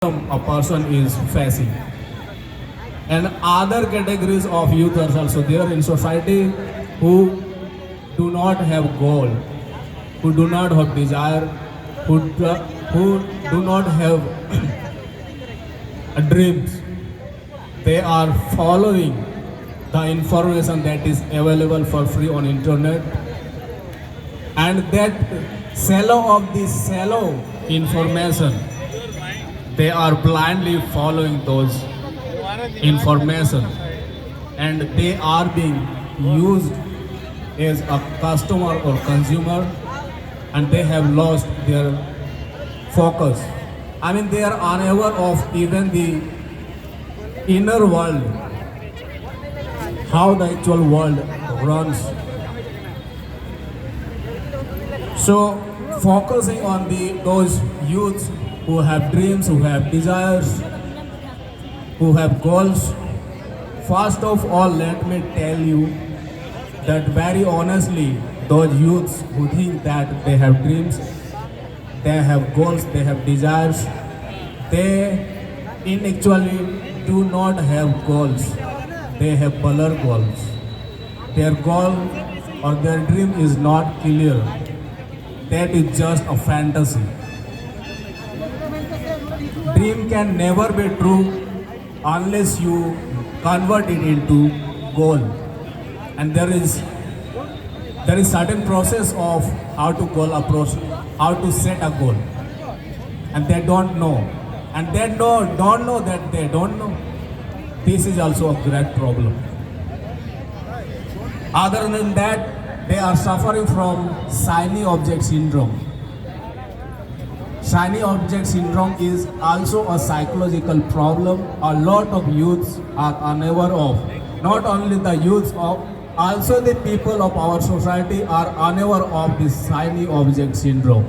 a person is facing. And other categories of youth are also there in society who do not have goal, who do not have desire, who do not have dreams. They are following the information that is available for free on internet, and that shallow of this shallow information, they are blindly following those information, and they are being used as a customer or consumer, and they have lost their focus. I mean, they are unaware of even the inner world, how the actual world runs. So focusing on those youths who have dreams, who have desires, who have goals, first of all, let me tell you that very honestly, those youths who think that they have dreams, they have goals, they have desires, they actually do not have goals. They have blur goals. Their goal or their dream is not clear. That is just a fantasy. Dream can never be true unless you convert it into goal. And there is certain process of how to goal approach, how to set a goal. And they don't know. And they don't know that they don't know. This is also a great problem. Other than that, they are suffering from shiny object syndrome. Shiny object syndrome is also a psychological problem a lot of youths are unaware of. Not only the youths, also the people of our society are unaware of this shiny object syndrome.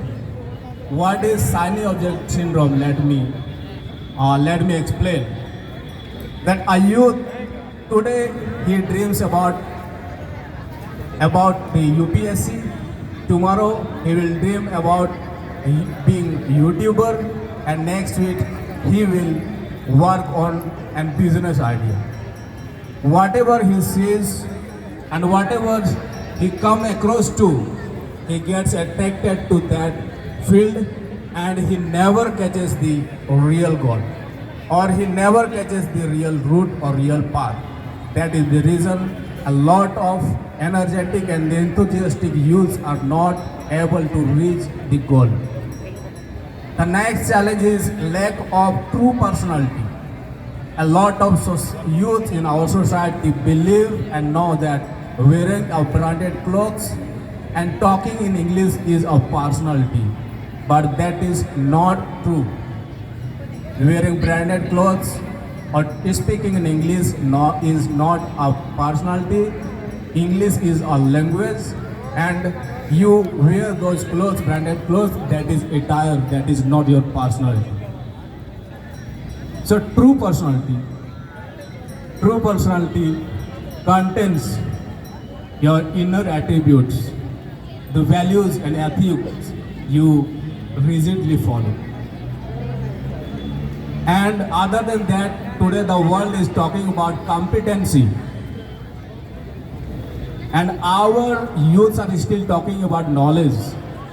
What is shiny object syndrome? Let me explain. That a youth today he dreams about the UPSC. Tomorrow he will dream about being YouTuber, and next week he will work on a business idea. Whatever he sees and whatever he come across to, he gets attracted to that field, and he never catches the real goal, or he never catches the real route or real path. That is the reason a lot of energetic and enthusiastic youths are not able to reach the goal. The next challenge is lack of true personality. A lot of youth in our society believe and know that wearing a branded clothes and talking in English is a personality, but that is not true. Wearing branded clothes or speaking in English is not a personality. English is a language, and you wear those clothes, branded clothes, that is attire, that is not your personality. So true personality contains your inner attributes, the values and ethics you rigidly follow. And other than that, today the world is talking about competency. And our youths are still talking about knowledge.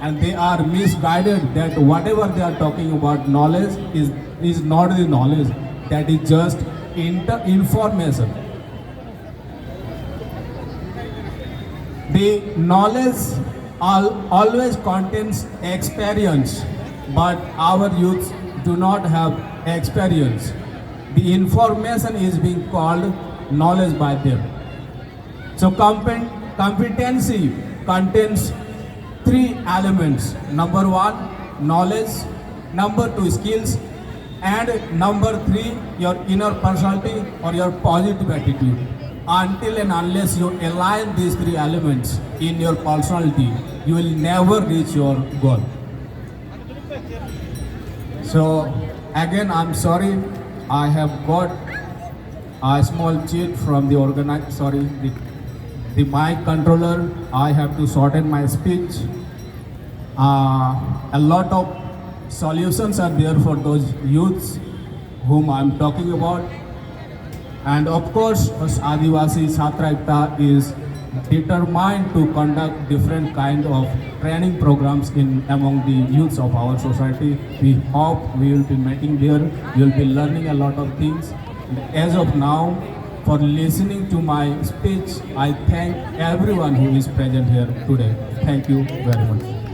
And they are misguided that whatever they are talking about knowledge is not the knowledge. That is just information. The knowledge always contains experience, but our youths do not have experience. The information is being called knowledge by them. So competency contains three elements. Number one, knowledge. Number two, skills. And number three, your inner personality or your positive attitude. Until and unless you align these three elements in your personality, you will never reach your goal. So again, I'm sorry, I have got a small cheat from the mic controller. I have to shorten my speech. A lot of solutions are there for those youths whom I am talking about. And of course, Adivasi Chhatra Ekta is determined to conduct different kind of training programs in among the youths of our society. We hope we will be meeting there. We will be learning a lot of things. And as of now, for listening to my speech, I thank everyone who is present here today. Thank you very much.